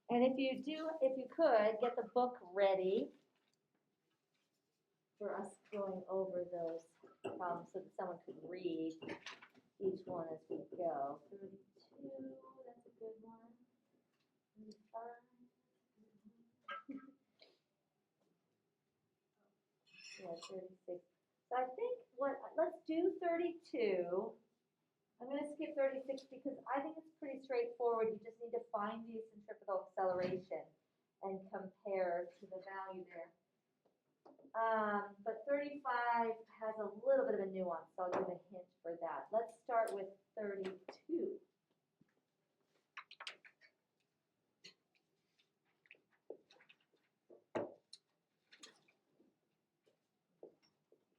And if you could, get the book ready for us going over those problems so that someone could read each one as we go. 32, that's a good one. 35. Yeah, 36. So I think let's do 32. I'm going to skip 36 because I think it's pretty straightforward. You just need to find the centripetal acceleration and compare to the value there. But 35 has a little bit of a nuance, so I'll give a hint for that. Let's start with 32.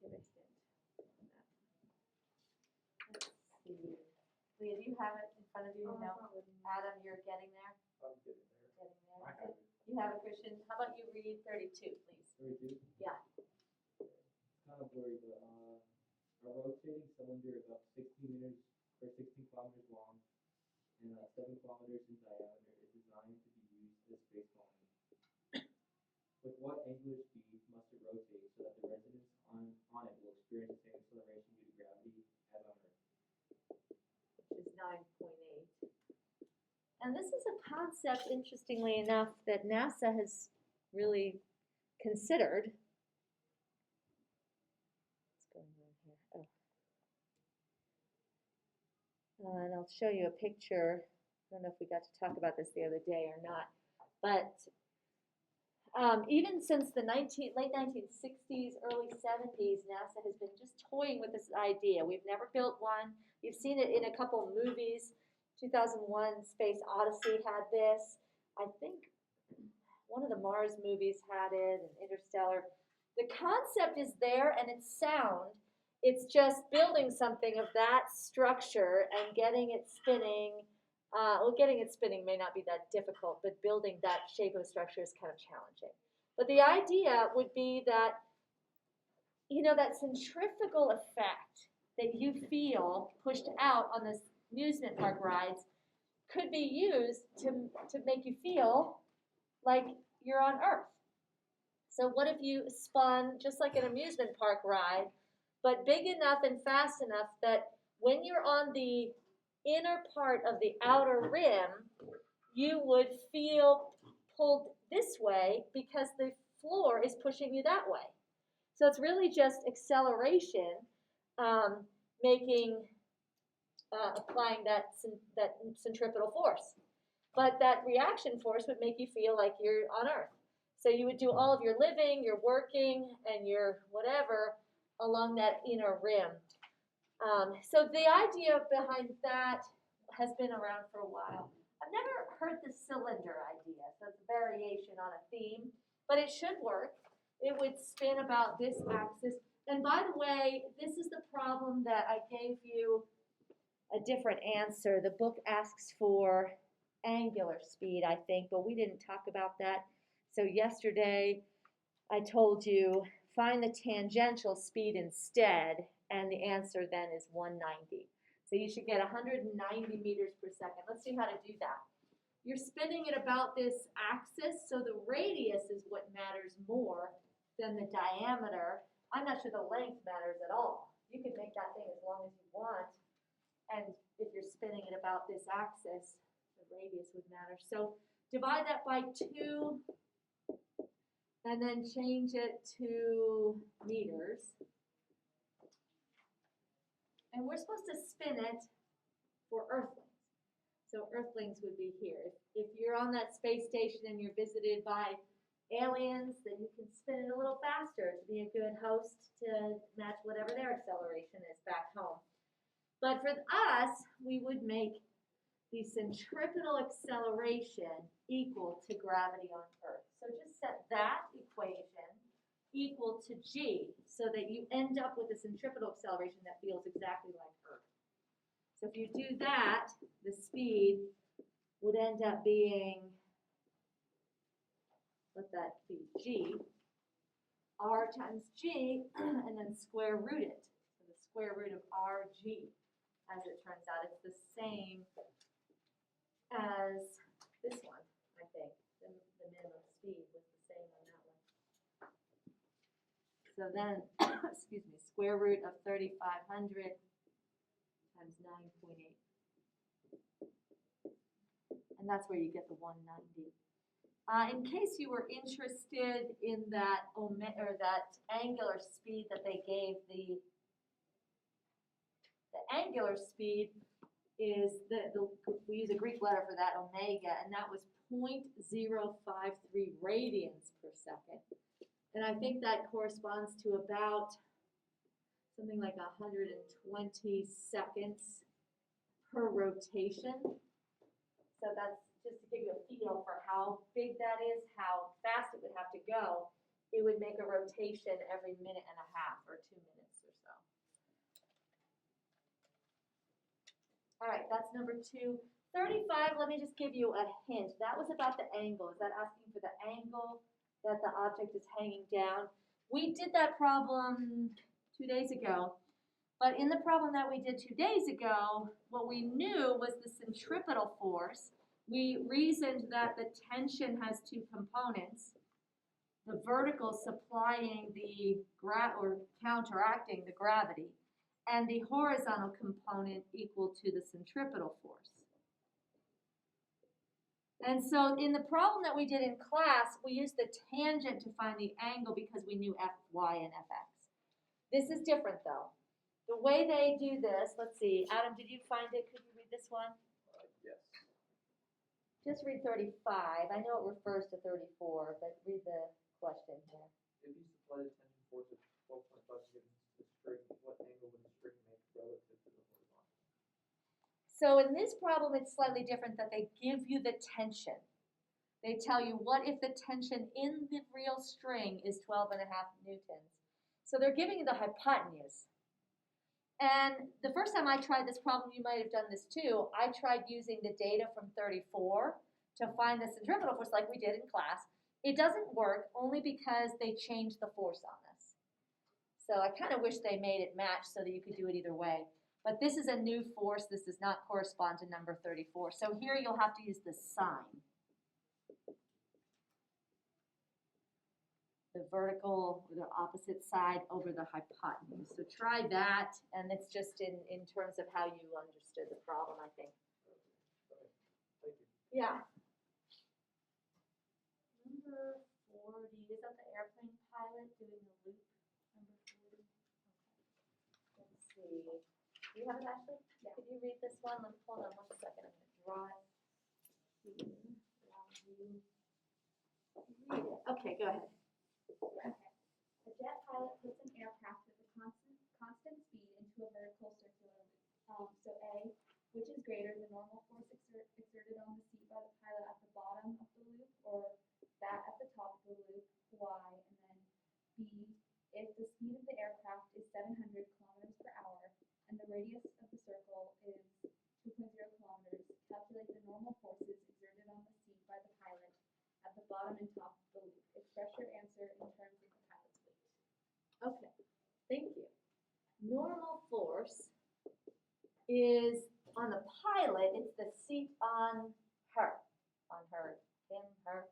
Give a hint on that. Let's see. Leah, do you have it in front of you? No. Adam, you're getting there? I'm getting there. Getting there. I have it. You have it, Christian. How about you read 32, please? 32? Yeah. Kind of worried, but a rotating cylinder about 16 meters or 16 kilometers long and 7 kilometers in diameter is designed to be used as space colony. With what angular speed must it rotate so that the residents on it will experience the same acceleration due to gravity as on Earth? Which is 9.8. And this is a concept, interestingly enough, that NASA has really considered. What's going on here? Oh. And I'll show you a picture. I don't know if we got to talk about this the other day or not. But even since the late 1960s, early 70s, NASA has been just toying with this idea. We've never built one. You've seen it in a couple movies. 2001 Space Odyssey had this. I think one of the Mars movies had it, and Interstellar. The concept is there and it's sound. It's just building something of that structure and getting it spinning. Well, getting it spinning may not be that difficult, but building that shape of structure is kind of challenging. But the idea would be that, that centrifugal effect that you feel pushed out on this amusement park rides could be used to make you feel like you're on Earth. So what if you spun just like an amusement park ride, but big enough and fast enough that when you're on the inner part of the outer rim, you would feel pulled this way because the floor is pushing you that way. So it's really just acceleration, applying that centripetal force. But that reaction force would make you feel like you're on Earth. So you would do all of your living, your working, and your whatever along that inner rim. So the idea behind that has been around for a while. I've never heard the cylinder idea, so it's a variation on a theme, but it should work. It would spin about this axis. And by the way, this is the problem that I gave you a different answer. The book asks for angular speed, I think, but we didn't talk about that. So yesterday I told you find the tangential speed instead, and the answer then is 190. So you should get 190 meters per second. Let's see how to do that. You're spinning it about this axis, so the radius is what matters more than the diameter. I'm not sure the length matters at all. You can make that thing as long as you want, and if you're spinning it about this axis, the radius would matter. So divide that by 2, and then change it to meters. And we're supposed to spin it for Earthlings. So Earthlings would be here. If you're on that space station and you're visited by aliens, then you can spin it a little faster to be a good host to match whatever their acceleration is back home. But for us, we would make the centripetal acceleration equal to gravity on Earth. So just set that equation equal to g so that you end up with a centripetal acceleration that feels exactly like Earth. So if you do that, the speed would end up being, let that be g, r times g, and then square root it. So the square root of rg, as it turns out, it's the same as this one, I think. So then, excuse me, square root of 3,500 times 9.8. And that's where you get the 190. In case you were interested in that that angular speed that they gave, the angular speed is we use a Greek letter for that, omega, and that was 0.053 radians per second. And I think that corresponds to about something like 120 seconds per rotation. So that's just to give you a feel for how big that is, how fast it would have to go. It would make a rotation every minute and a half or 2 minutes or so. All right, that's number 2. 35, let me just give you a hint. That was about the angle. Is that asking for the angle that the object is hanging down? We did that problem 2 days ago. But in the problem that we did 2 days ago, what we knew was the centripetal force. We reasoned that the tension has 2 components. The vertical supplying the or counteracting the gravity, and the horizontal component equal to the centripetal force. And so in the problem that we did in class, we used the tangent to find the angle because we knew Fy and Fx. This is different though. The way they do this, let's see, Adam, did you find it? Could you read this one? Yes. Just read 35. I know it refers to 34, but read the question here. If you supply the tension force of 12.5 given the string, what angle would the string make relative to the horizontal? So in this problem, it's slightly different that they give you the tension. They tell you what if the tension in the real string is 12.5 newtons. So they're giving you the hypotenuse. And the first time I tried this problem, you might have done this too, I tried using the data from 34 to find the centripetal force like we did in class. It doesn't work only because they changed the force on us. So I kind of wish they made it match so that you could do it either way. But this is a new force. This does not correspond to number 34. So here you'll have to use the sign. The vertical or the opposite side over the hypotenuse. So try that, and it's just in terms of how you understood the problem, I think. Okay. Thank you. Yeah. Number 40, is that the airplane pilot doing the loop? Number 40? Okay. Let's see. Do you have it, Ashley? Yeah. Could you read this one? Hold on 1 second. I'm going to draw it here. Read it. Okay, go ahead. Okay. A jet pilot puts an aircraft with a constant speed into a vertical circular loop. So A, which is greater, the normal force exerted on the seat by the pilot at the bottom of the loop, or that at the top of the loop, Y, and then B, if the speed of the aircraft is 700 kilometers per hour and the radius of the circle is 2.0 kilometers, calculate the normal forces exerted on the seat by the pilot at the bottom and top of the loop. Express your answer in terms of the pilot's weight. Okay, thank you. Normal force is on the pilot, it's the seat on her, him, her,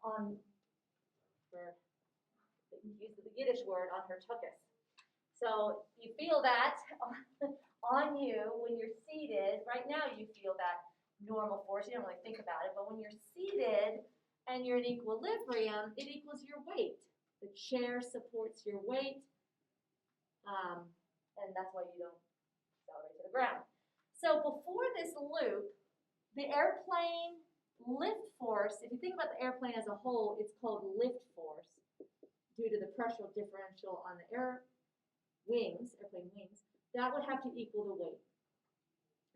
on her, use the Yiddish word, on her tuchus. So you feel that on you when you're seated. Right now you feel that normal force. You don't really think about it, but when you're seated and you're in equilibrium, it equals your weight. The chair supports your weight, and that's why you don't accelerate to the ground. So before this loop, the airplane lift force, if you think about the airplane as a whole, it's called lift force due to the pressure differential on the airplane wings, that would have to equal the weight.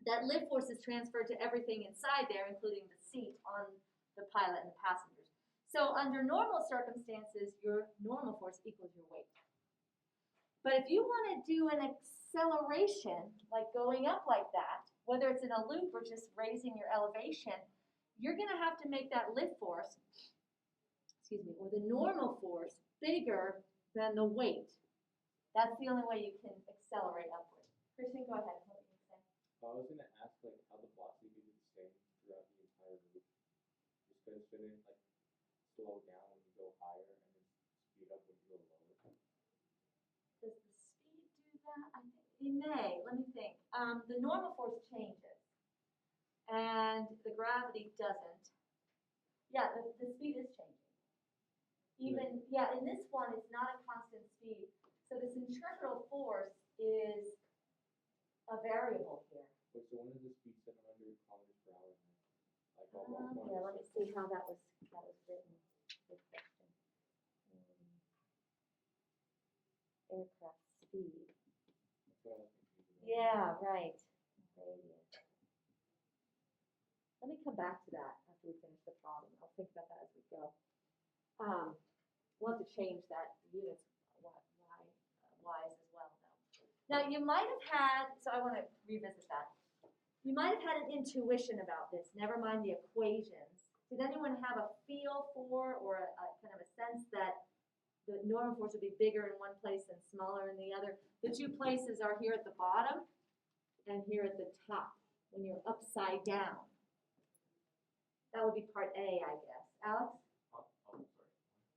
That lift force is transferred to everything inside there, including the seat on the pilot and the passengers. So under normal circumstances, your normal force equals your weight. But if you want to do an acceleration, like going up like that, whether it's in a loop or just raising your elevation, you're going to have to make that lift force, or the normal force, bigger than the weight. That's the only way you can accelerate upward. Christian, go ahead. What were you saying? I was going to ask how the velocity could be the same throughout the entire loop. Just because shouldn't slow down when you go higher and speed up when you go lower? Does the speed do that? I think it may. Let me think. The normal force changes, and the gravity doesn't. Yeah, the speed is changing. Even in this one, it's not a constant speed. So the centripetal force is a variable here. Wait, so when is the speed 700 kilometers per hour? Like all Yeah, let me see how that was written. Good question. Aircraft speed. That's what I was confused about. Yeah, right. Radius. Let me come back to that after we finish the problem. I'll think about that as we go. We'll have to change that units wise as well, though. Now, you might have had, so I want to revisit that. You might have had an intuition about this, never mind the equations. Did anyone have a feel for or a kind of a sense that the normal force would be bigger in one place and smaller in the other? The two places are here at the bottom and here at the top when you're upside down. That would be part A, I guess. Alex? Oh, sorry.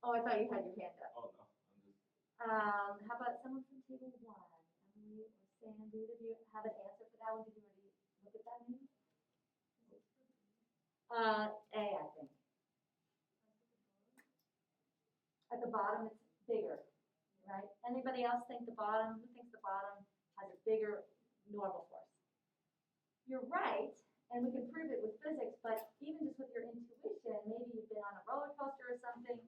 Oh, I thought you had your hand up. Oh, no. I'm just. How about someone from table 1? Emily or Sandy, did you have an answer for that one? Did you already look at that maybe? A, I think. At the bottom, it's bigger, right? Anybody else think the bottom? Who thinks the bottom has a bigger normal force? You're right, and we can prove it with physics, but even just with your intuition, maybe you've been on a roller coaster or something,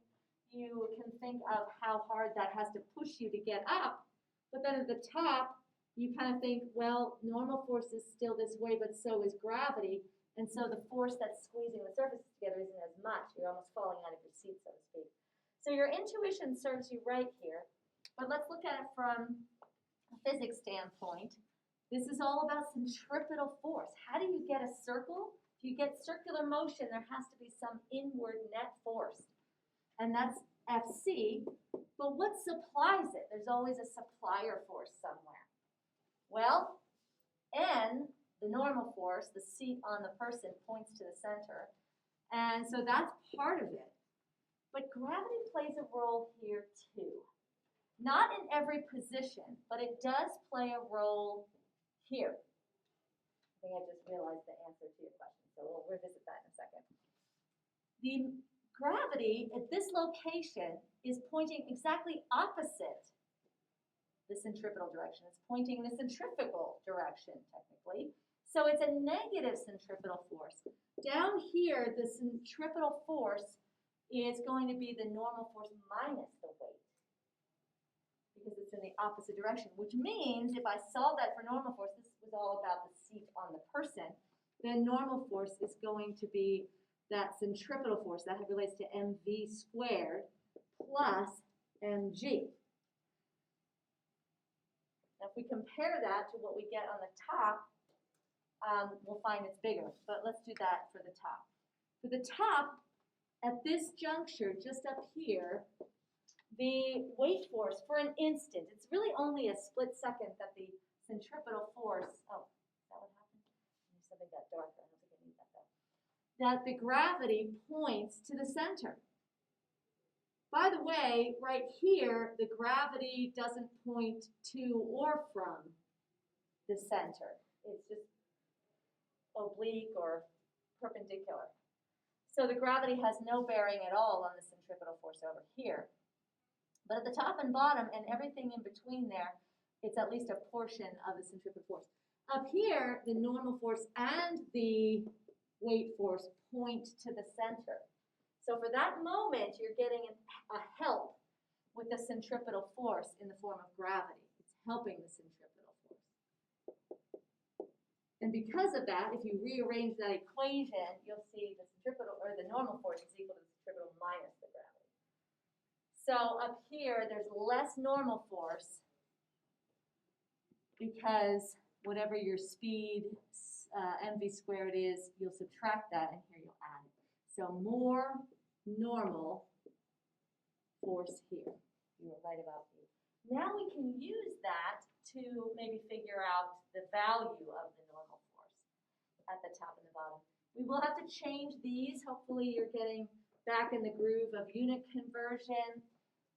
you can think of how hard that has to push you to get up, but then at the top, you kind of think, well, normal force is still this way, but so is gravity, and so the force that's squeezing the surfaces together isn't as much. You're almost falling out of your seat, so to speak. So your intuition serves you right here, but let's look at it from a physics standpoint. This is all about centripetal force. How do you get a circle? If you get circular motion, there has to be some inward net force, and that's Fc, but what supplies it? There's always a supplier force somewhere. Well, N, the normal force, the seat on the person points to the center, and so that's part of it. But gravity plays a role here too. Not in every position, but it does play a role here. I think I just realized the answer to your question, so we'll revisit that in a second. The gravity at this location is pointing exactly opposite the centripetal direction. It's pointing in the centrifugal direction, technically. So it's a negative centripetal force. Down here, the centripetal force is going to be the normal force minus the weight, because it's in the opposite direction, which means if I solve that for normal force, this was all about the seat on the person, then normal force is going to be that centripetal force that relates to mv squared plus mg. Now, if we compare that to what we get on the top, we'll find it's bigger, but let's do that for the top. For the top, at this juncture, just up here, the weight force for an instant, it's really only a split second that the centripetal force, oh, is that what happened? Something got darker, I don't think I need that though. That the gravity points to the center. By the way, right here, the gravity doesn't point to or from the center. It's just oblique or perpendicular. So the gravity has no bearing at all on the centripetal force over here. But at the top and bottom and everything in between there, it's at least a portion of the centripetal force. Up here, the normal force and the weight force point to the center. So for that moment, you're getting a help with the centripetal force in the form of gravity. It's helping the centripetal force. And because of that, if you rearrange that equation, you'll see the centripetal, or the normal force is equal to the centripetal minus the gravity. So up here, there's less normal force because whatever your speed, mv squared is, you'll subtract that, and here you'll add it. So more normal force here. You were right about these. Now we can use that to maybe figure out the value of the normal force at the top and the bottom. We will have to change these. Hopefully you're getting back in the groove of unit conversion.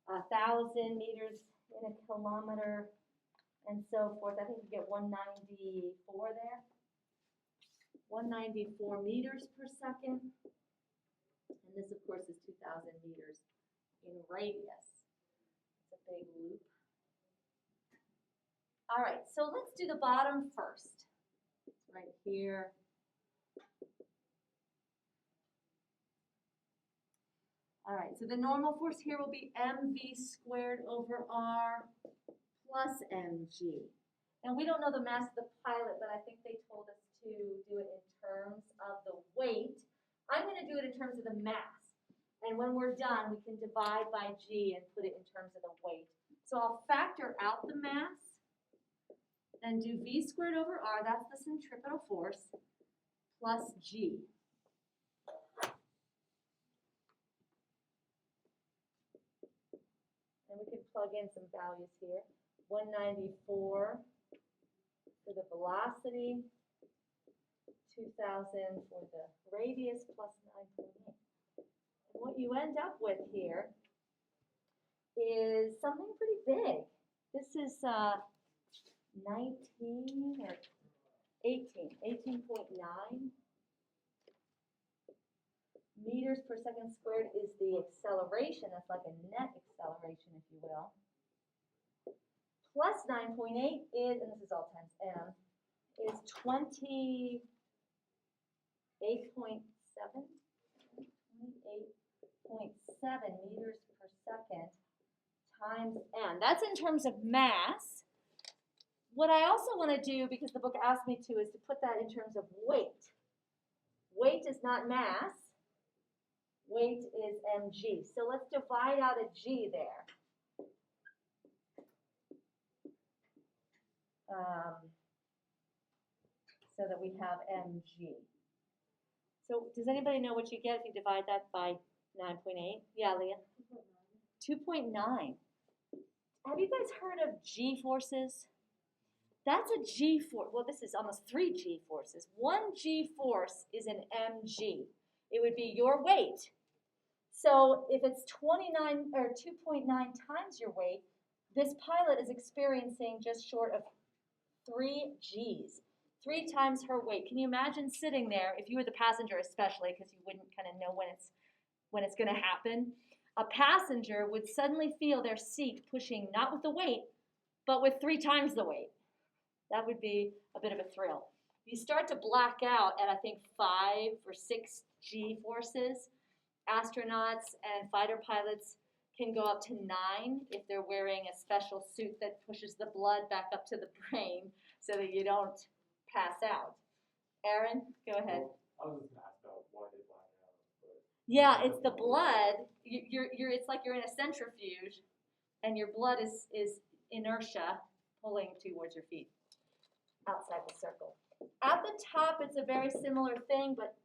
1,000 meters in a kilometer, and so forth. I think you get 194 there. 194 meters per second. And this, of course, is 2,000 meters in radius. It's a big loop. All right, so let's do the bottom first. It's right here. All right, so the normal force here will be mv squared over r plus mg. And we don't know the mass of the pilot, but I think they told us to do it in terms of the weight. I'm going to do it in terms of the mass. And when we're done, we can divide by g and put it in terms of the weight. So I'll factor out the mass and do v squared over r, that's the centripetal force, plus g. And we can plug in some values here. 194 for the velocity, 2,000 for the radius, plus 9.8. And what you end up with here is something pretty big. This is 19 or 18.9 meters per second squared is the acceleration. That's like a net acceleration, if you will. Plus 9.8 is, and this is all times m, is 28.7. 28.7 meters per second times n. That's in terms of mass. What I also want to do, because the book asked me to, is to put that in terms of weight. Weight is not mass. Weight is mg. So let's divide out a g there. So that we have mg. So does anybody know what you get if you divide that by 9.8? Yeah, Leah? 2.9. Have you guys heard of g forces? That's a g force. Well, this is almost 3 g forces. 1 g force is an mg. It would be your weight. So if it's 29 or 2.9 times your weight, this pilot is experiencing just short of 3 g's. 3 times her weight. Can you imagine sitting there, if you were the passenger especially, because you wouldn't kind of know when it's going to happen? A passenger would suddenly feel their seat pushing not with the weight, but with 3 times the weight. That would be a bit of a thrill. You start to black out at, I think, 5 or 6 g forces. Astronauts and fighter pilots can go up to 9 if they're wearing a special suit that pushes the blood back up to the brain so that you don't pass out. Aaron, go ahead. I was just gonna ask about why they black out. But Yeah, it's the blood. It's like you're in a centrifuge, and your blood is inertia pulling towards your feet outside the circle. At the top, it's a very similar thing, but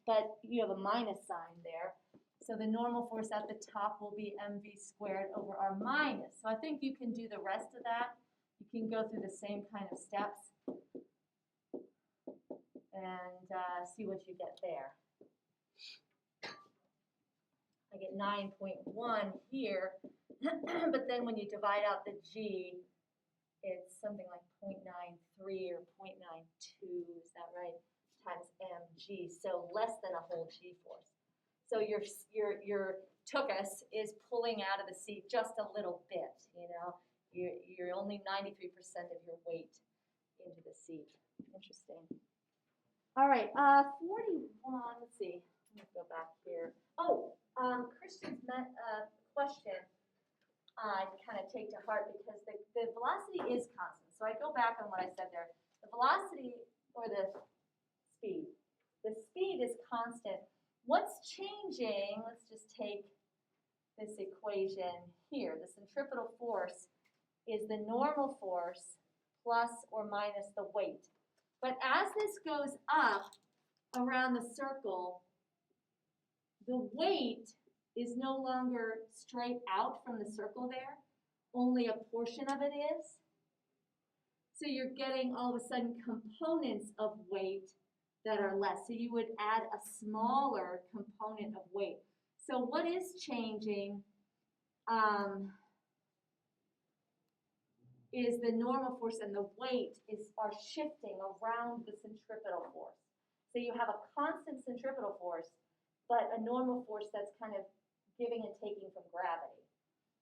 you have a minus sign there. So the normal force at the top will be mv squared over r minus. So I think you can do the rest of that. You can go through the same kind of steps and see what you get there. I get 9.1 here, but then when you divide out the g, it's something like 0.93 or 0.92, is that right, times mg, so less than a whole g force. So your tuchus is pulling out of the seat just a little bit, you know. You're only 93% of your weight into the seat. Interesting. All right, 41, let's see. Let me go back here. Oh, Christian's question I kind of take to heart because the velocity is constant. So I go back on what I said there. The velocity or the speed. The speed is constant. What's changing, let's just take this equation here. The centripetal force is the normal force plus or minus the weight. But as this goes up around the circle, the weight is no longer straight out from the circle there. Only a portion of it is. So you're getting all of a sudden components of weight that are less. So you would add a smaller component of weight. So what is changing is the normal force and the weight are shifting around the centripetal force. So you have a constant centripetal force, but a normal force that's kind of giving and taking from gravity.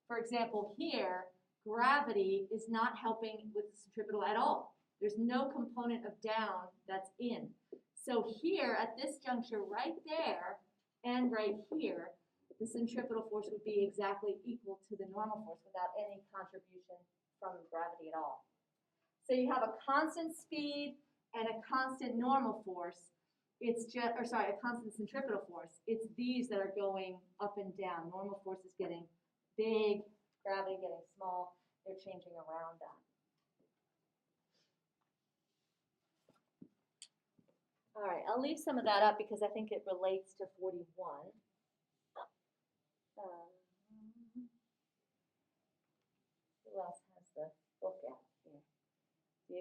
For example, here, gravity is not helping with the centripetal at all. There's no component of down that's in. So here, at this juncture right there and right here, the centripetal force would be exactly equal to the normal force without any contribution from gravity at all. So you have a constant speed and a constant normal force. It's just, or sorry, a constant centripetal force. It's these that are going up and down. Normal force is getting big, gravity getting small. They're changing around that. All right, I'll leave some of that up because I think it relates to 41. Who else has the book out here?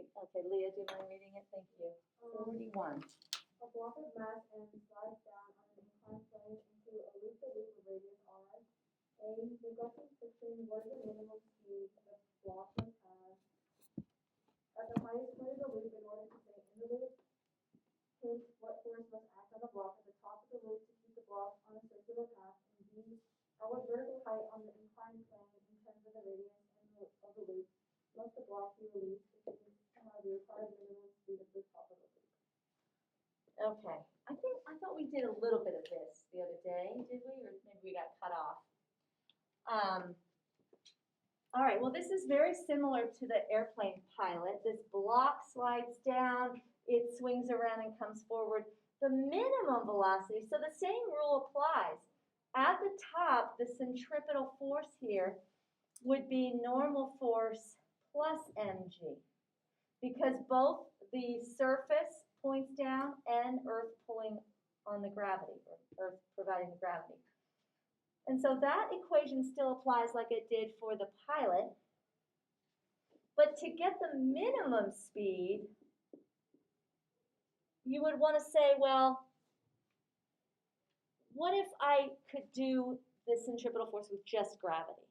Okay, Leah, do you mind reading it? Thank you. 41. A block of mass M slides down on an inclined plane into a loop-to-loop of radius r. A. Regression friction, what is the minimum speed the block must have at the highest point of the loop in order to stay in the loop? Hint, what force must act on the block at the top of the loop to keep the block on a circular path? And B. At what vertical height on the inclined plane in terms of the radius of the loop must the block be released to have the required minimum speed at the top of the loop? Okay, I thought we did a little bit of this the other day, did we? Or maybe we got cut off. All right, well, this is very similar to the airplane pilot. This block slides down, it swings around and comes forward. The minimum velocity, so the same rule applies. At the top, the centripetal force here would be normal force plus mg, because both the surface points down and Earth pulling on the gravity, or Earth providing the gravity. And so that equation still applies like it did for the pilot. But to get the minimum speed, you would want to say, well, what if I could do the centripetal force with just gravity?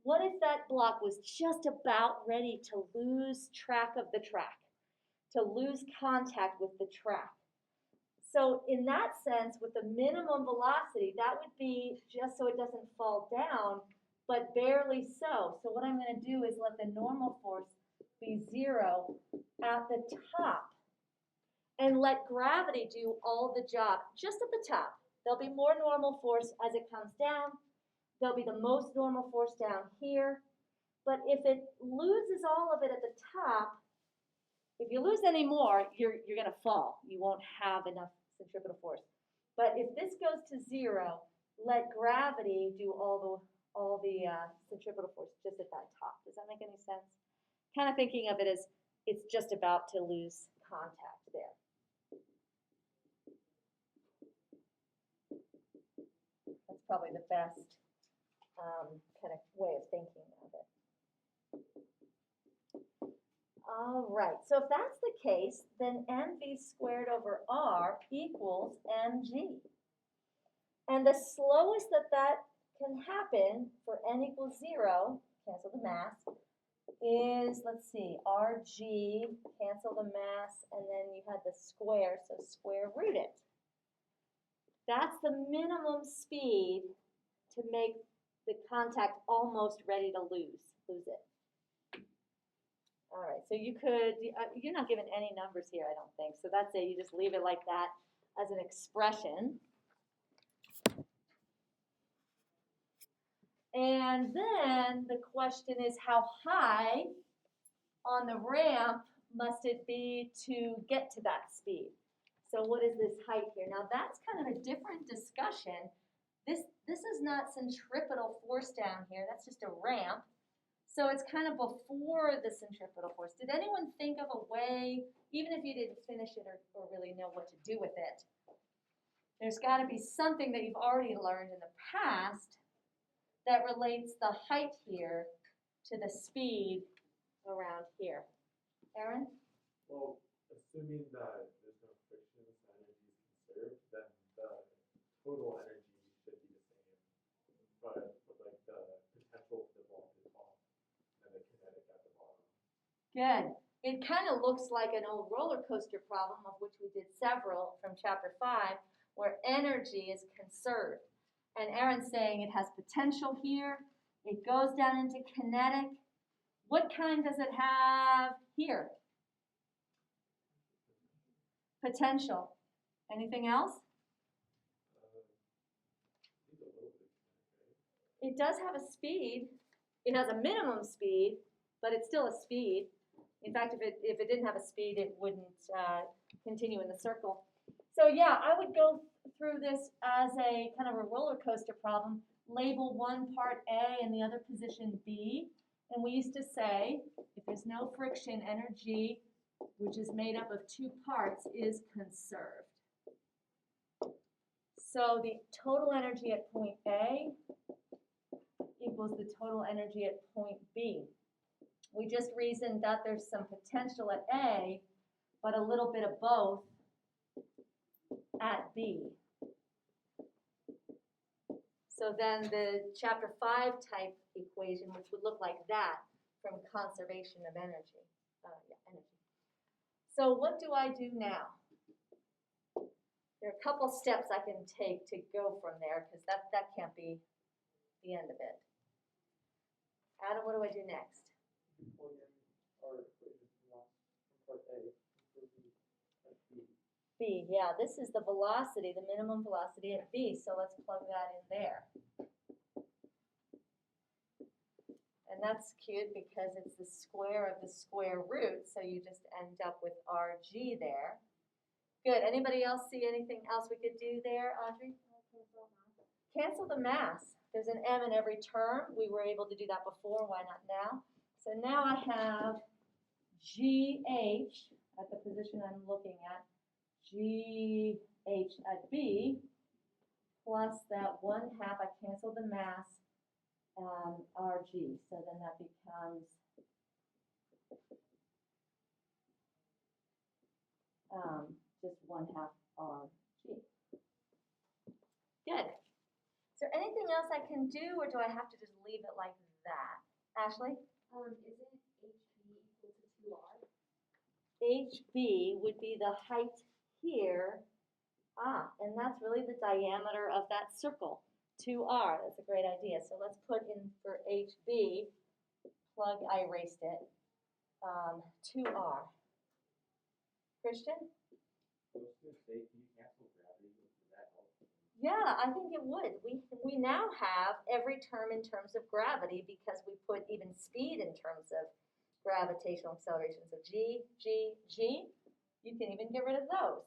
What if that block was just about ready to lose track of the track, to lose contact with the track? So in that sense, with the minimum velocity, that would be just so it doesn't fall down, but barely so. So what I'm going to do is let the normal force be 0 at the top and let gravity do all the job just at the top. There'll be more normal force as it comes down. There'll be the most normal force down here. But if it loses all of it at the top, if you lose any more, you're going to fall. You won't have enough centripetal force. But if this goes to 0, let gravity do all the centripetal force just at that top. Does that make any sense? Kind of thinking of it as it's just about to lose contact there. That's probably the best kind of way of thinking of it. All right, so if that's the case, then mv squared over r equals mg. And the slowest that can happen for n equals 0, cancel the mass, is, let's see, rg, cancel the mass, and then you had the square, so square root it. That's the minimum speed to make the contact almost ready to lose it. All right, so you could, you're not given any numbers here, I don't think, so that's it. You just leave it like that as an expression. And then the question is, how high on the ramp must it be to get to that speed? So what is this height here? Now that's kind of a different discussion. This is not centripetal force down here. That's just a ramp. So it's kind of before the centripetal force. Did anyone think of a way, even if you didn't finish it or really know what to do with it, there's got to be something that you've already learned in the past that relates the height here to the speed around here. Aaron? Well, assuming that there's no friction and energy is conserved, then the total energy should be the same. But like the potential for the ball is off and the kinetic Good. It kind of looks like an old roller coaster problem, of which we did several from chapter 5, where energy is conserved. And Aaron's saying it has potential here. It goes down into kinetic. What kind does it have here? Potential. Anything else? It does have a speed. It has a minimum speed, but it's still a speed. In fact, if it didn't have a speed, it wouldn't continue in the circle. So yeah, I would go through this as a kind of a roller coaster problem. Label one part A and the other position B. And we used to say, if there's no friction, energy, which is made up of two parts, is conserved. So the total energy at point A equals the total energy at point B. We just reasoned that there's some potential at A, but a little bit of both at B. So then the chapter 5 type equation, which would look like that from conservation of energy. So what do I do now? There are a couple steps I can take to go from there, because that can't be the end of it. Adam, what do I do next? Plug in our equation from part A. B, yeah, this is the velocity, the minimum velocity at B, so let's plug that in there. And that's cute because it's the square of the square root, so you just end up with RG there. Good, anybody else see anything else we could do there, Audrey? Cancel the mass. There's an M in every term. We were able to do that before, why not now? So now I have GH at the position I'm looking at, GH at B, plus that 1/2, I cancel the mass, RG. So then that becomes just 1/2 RG. Good. Is there anything else I can do, or do I have to just leave it like that? Ashley? Isn't HB equal to 2R? HB would be the height here. And that's really the diameter of that circle, 2R. That's a great idea. So let's put in for HB, plug, I erased it, 2R. Christian? I was going to say, can you cancel gravity? Would that help? Yeah, I think it would. We now have every term in terms of gravity because we put even speed in terms of gravitational acceleration. So G, G, G. You can even get rid of those.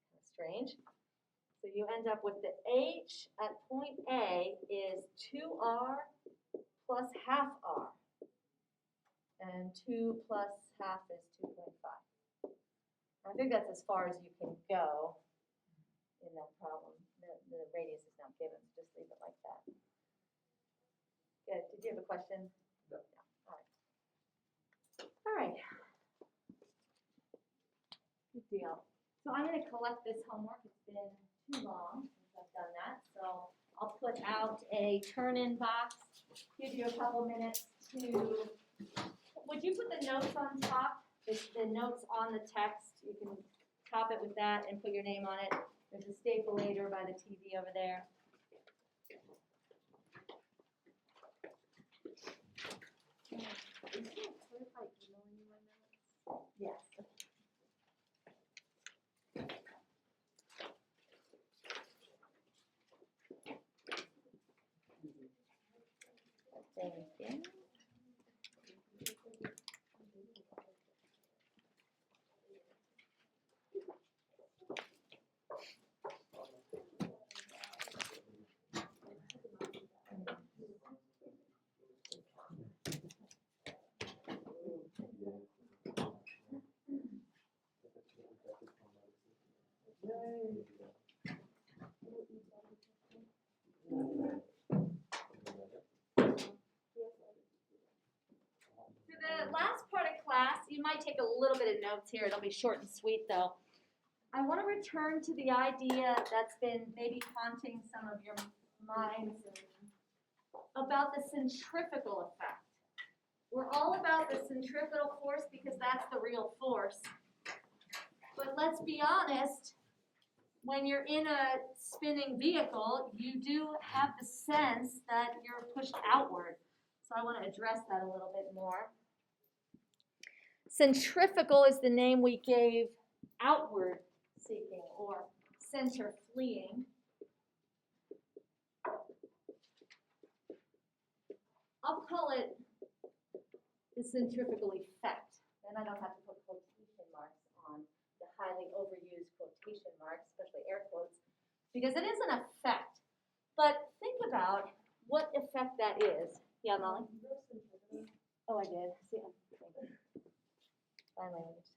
Kind of strange. So you end up with the H at point A is 2R plus 1/2 R. And 2 plus 1/2 is 2.5. I think that's as far as you can go in that problem. The radius is not given, so just leave it like that. Good. Did you have a question? No. All right. All right. Good deal. So I'm going to collect this homework. It's been too long since I've done that. So I'll put out a turn-in box, give you a couple minutes to, would you put the notes on top? The notes on the text, you can top it with that and put your name on it. There's a stapulator by the TV over there. Yes. Thank you. For the last part of class, you might take a little bit of notes here. It'll be short and sweet, though. I want to return to the idea that's been maybe haunting some of your minds about the centripetal effect. We're all about the centripetal force because that's the real force. But let's be honest, when you're in a spinning vehicle, you do have the sense that you're pushed outward. So I want to address that a little bit more. Centrifugal is the name we gave outward seeking or center fleeing. I'll call it the centrifugal effect. Then I don't have to put quotation marks on the highly overused quotation marks, especially air quotes, because it is an effect. But think about what effect that is. Yeah, Molly? Oh, I did. See, I'm thinking. Finally, I just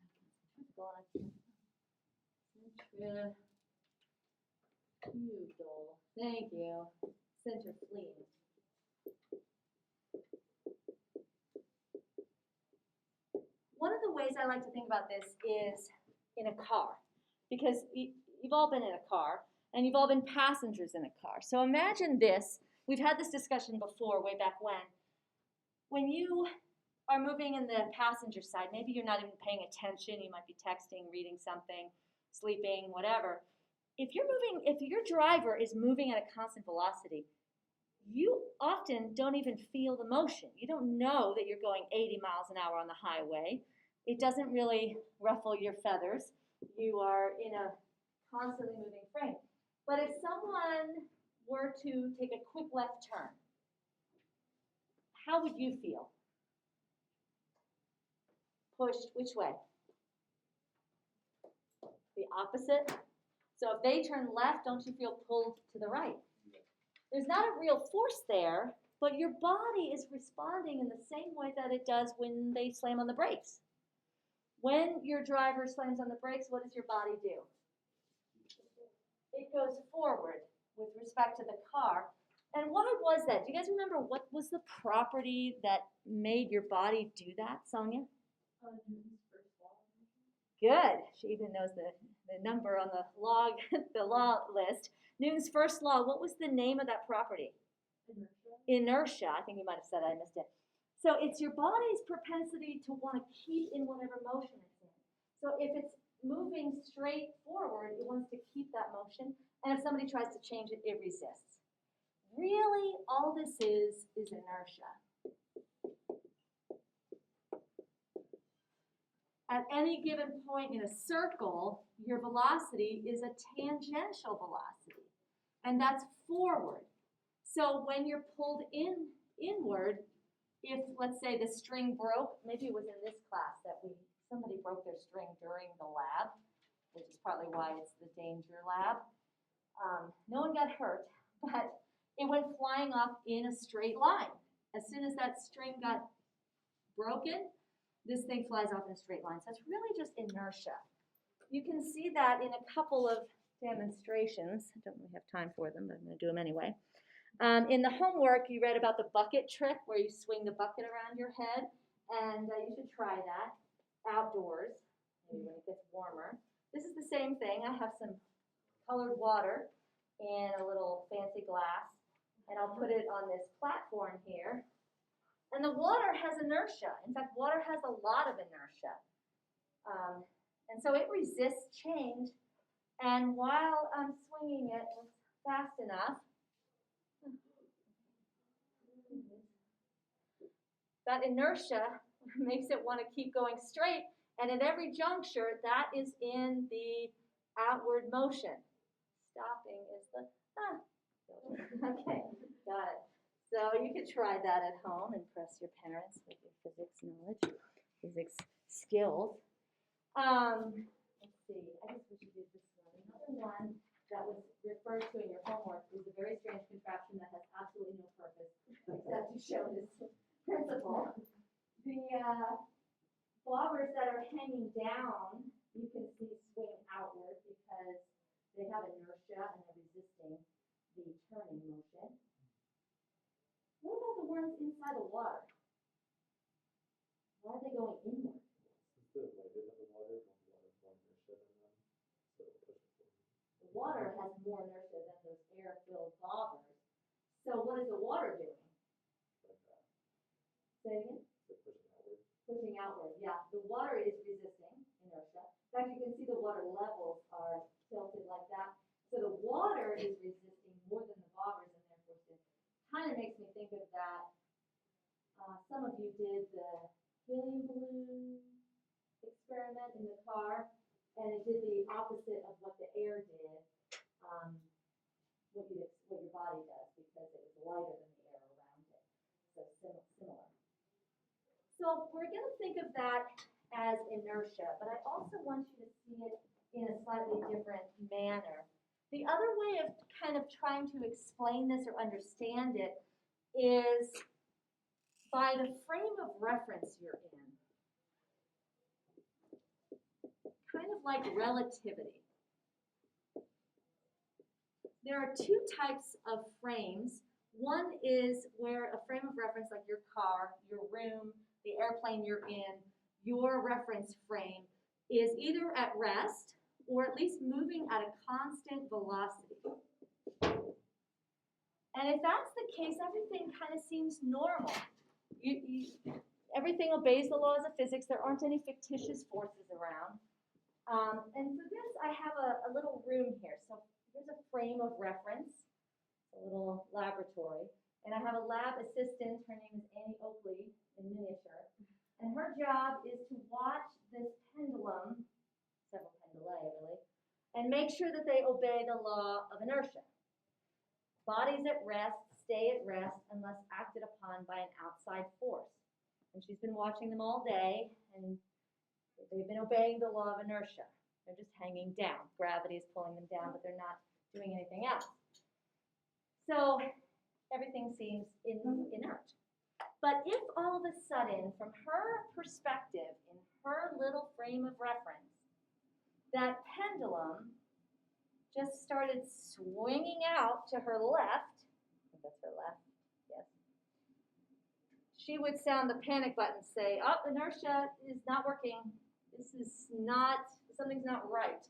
centrifugal. Thank you. Center fleeing. One of the ways I like to think about this is in a car, because you've all been in a car, and you've all been passengers in a car. So imagine this. We've had this discussion before, way back when. When you are moving in the passenger side, maybe you're not even paying attention. You might be texting, reading something, sleeping, whatever. If your driver is moving at a constant velocity, you often don't even feel the motion. You don't know that you're going 80 miles an hour on the highway. It doesn't really ruffle your feathers. You are in a constantly moving frame. But if someone were to take a quick left turn, how would you feel? Pushed which way? The opposite. So if they turn left, don't you feel pulled to the right? There's not a real force there, but your body is responding in the same way that it does when they slam on the brakes. When your driver slams on the brakes, what does your body do? It goes forward with respect to the car. And why was that? Do you guys remember what was the property that made your body do that, Sonia? Newton's first law. Good. She even knows the number on the log, the law list. Newton's first law, what was the name of that property? Inertia. I think you might have said I missed it. So it's your body's propensity to want to keep in whatever motion it's in. So if it's moving straight forward, it wants to keep that motion. And if somebody tries to change it, it resists. Really, all this is inertia. At any given point in a circle, your velocity is a tangential velocity, and that's forward. So when you're pulled inward, if, let's say, the string broke, maybe it was in this class that somebody broke their string during the lab, which is probably why it's the danger lab. No one got hurt, but it went flying off in a straight line. As soon as that string got broken, this thing flies off in a straight line. So it's really just inertia. You can see that in a couple of demonstrations. I don't really have time for them, but I'm going to do them anyway. In the homework, you read about the bucket trick where you swing the bucket around your head, and you should try that outdoors, maybe when it gets warmer. This is the same thing. I have some colored water in a little fancy glass, and I'll put it on this platform here. And the water has inertia. In fact, water has a lot of inertia. And so it resists change. And while I'm swinging it fast enough, that inertia makes it want to keep going straight. And at every juncture, that is in the outward motion. Stopping is the, okay, got it. So you could try that at home, impress your parents with your physics knowledge, physics skills. Let's see, I guess we should do this one. Another one that was referred to in your homework is a very strange contraption that has absolutely no purpose except to show this principle. The bobbers that are hanging down, you can see swing outward because they have inertia and they're resisting the turning motion. What about the ones inside the water? Why are they going inward? Since they're lighter than the water, the water has more inertia than them, so it'll push it forward. The water has more inertia than those air-filled bobbers. So what is the water doing? Like that. Say it again? They're pushing pushing outward. Yeah, the water is resisting inertia. In fact, you can see the water levels are tilted like that. So the water is resisting more than the bobbers, and therefore it kind of makes me think of that. Some of you did the helium balloon experiment in the car, and it did the opposite of what the air did, what your body does, because it was lighter than the air around it. So similar. So we're going to think of that as inertia, but I also want you to see it in a slightly different manner. The other way of kind of trying to explain this or understand it is by the frame of reference you're in. Kind of like relativity. There are two types of frames. One is where a frame of reference, like your car, your room, the airplane you're in, your reference frame, is either at rest or at least moving at a constant velocity. And if that's the case, everything kind of seems normal. Everything obeys the laws of physics. There aren't any fictitious forces around. And for this, I have a little room here. So here's a frame of reference, a little laboratory. And I have a lab assistant. Her name is Annie Oakley in miniature. And her job is to watch this pendulum, several pendulae really, and make sure that they obey the law of inertia. Bodies at rest stay at rest unless acted upon by an outside force. And she's been watching them all day, and they've been obeying the law of inertia. They're just hanging down. Gravity is pulling them down, but they're not doing anything else. So everything seems inert. But if all of a sudden, from her perspective, in her little frame of reference, that pendulum just started swinging out to her left, I think that's her left, yes, she would sound the panic button, say, oh, inertia is not working. This is not, something's not right.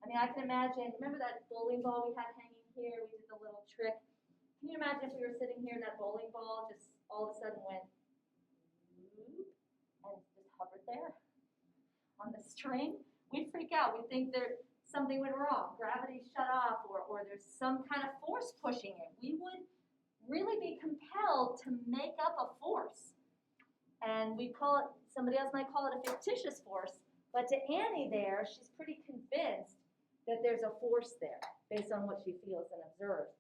I mean, I can imagine, remember that bowling ball we had hanging here? We did the little trick. Can you imagine if we were sitting here and that bowling ball just all of a sudden went and just hovered there on the string? We'd freak out. We'd think something went wrong. Gravity shut off, or there's some kind of force pushing it. We would really be compelled to make up a force. And we call it, somebody else might call it a fictitious force, but to Annie there, she's pretty convinced that there's a force there based on what she feels and observes.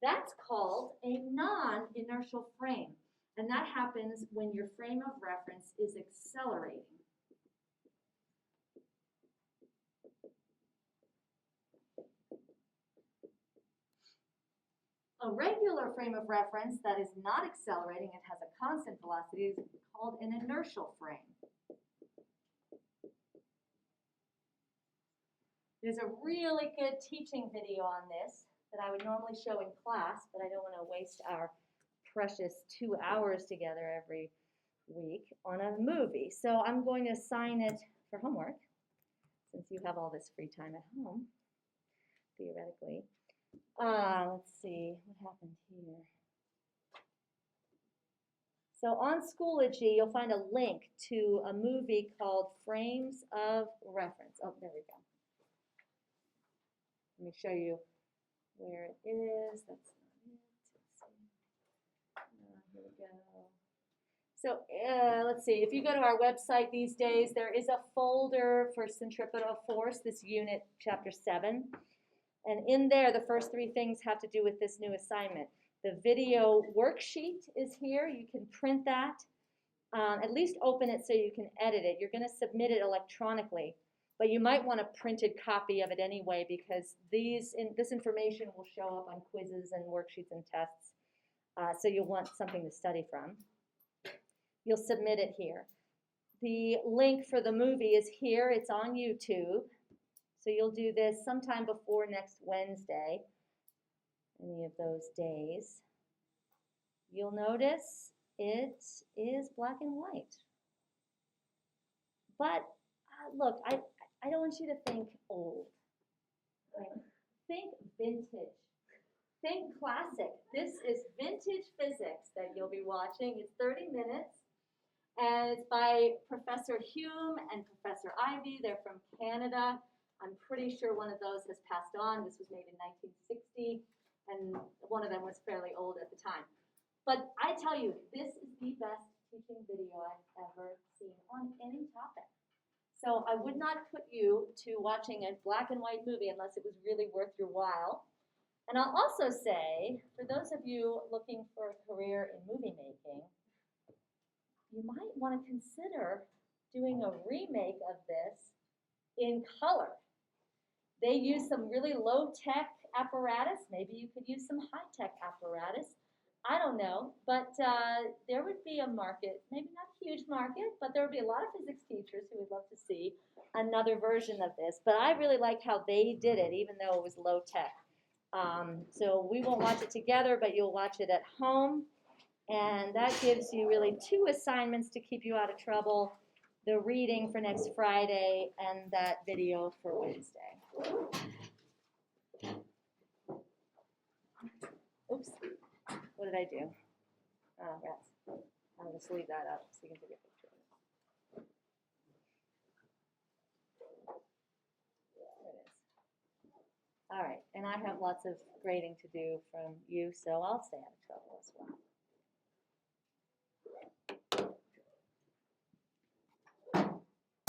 That's called a non-inertial frame, and that happens when your frame of reference is accelerating. A regular frame of reference that is not accelerating, it has a constant velocity, is called an inertial frame. There's a really good teaching video on this that I would normally show in class, but I don't want to waste our precious 2 hours together every week on a movie. So I'm going to assign it for homework, since you have all this free time at home, theoretically. Let's see, what happened here? So on Schoology, you'll find a link to a movie called Frames of Reference. Oh, there we go. Let me show you where it is. That's not it. Here we go. So let's see. If you go to our website these days, there is a folder for Centripetal Force, this unit, chapter 7. And in there, the first 3 things have to do with this new assignment. The video worksheet is here. You can print that. At least open it so you can edit it. You're going to submit it electronically. But you might want a printed copy of it anyway, because this information will show up on quizzes and worksheets and tests. So you'll want something to study from. You'll submit it here. The link for the movie is here. It's on YouTube. So you'll do this sometime before next Wednesday, any of those days. You'll notice it is black and white. But look, I don't want you to think old. Right? Think vintage. Think classic. This is vintage physics that you'll be watching. It's 30 minutes. And it's by Professor Hume and Professor Ivy. They're from Canada. I'm pretty sure one of those has passed on. This was made in 1960, and one of them was fairly old at the time. But I tell you, this is the best teaching video I've ever seen on any topic. So I would not put you to watching a black and white movie unless it was really worth your while. And I'll also say, for those of you looking for a career in movie making, you might want to consider doing a remake of this in color. They use some really low-tech apparatus. Maybe you could use some high-tech apparatus. I don't know, but there would be a market, maybe not a huge market, but there would be a lot of physics teachers who would love to see another version of this. But I really like how they did it, even though it was low-tech. So we won't watch it together, but you'll watch it at home. And that gives you really 2 assignments to keep you out of trouble: the reading for next Friday and that video for Wednesday. Oops, what did I do? Oh, rats. I'll just leave that up so you can take a picture of it. There it is. All right, and I have lots of grading to do from you, so I'll stay out of trouble as well.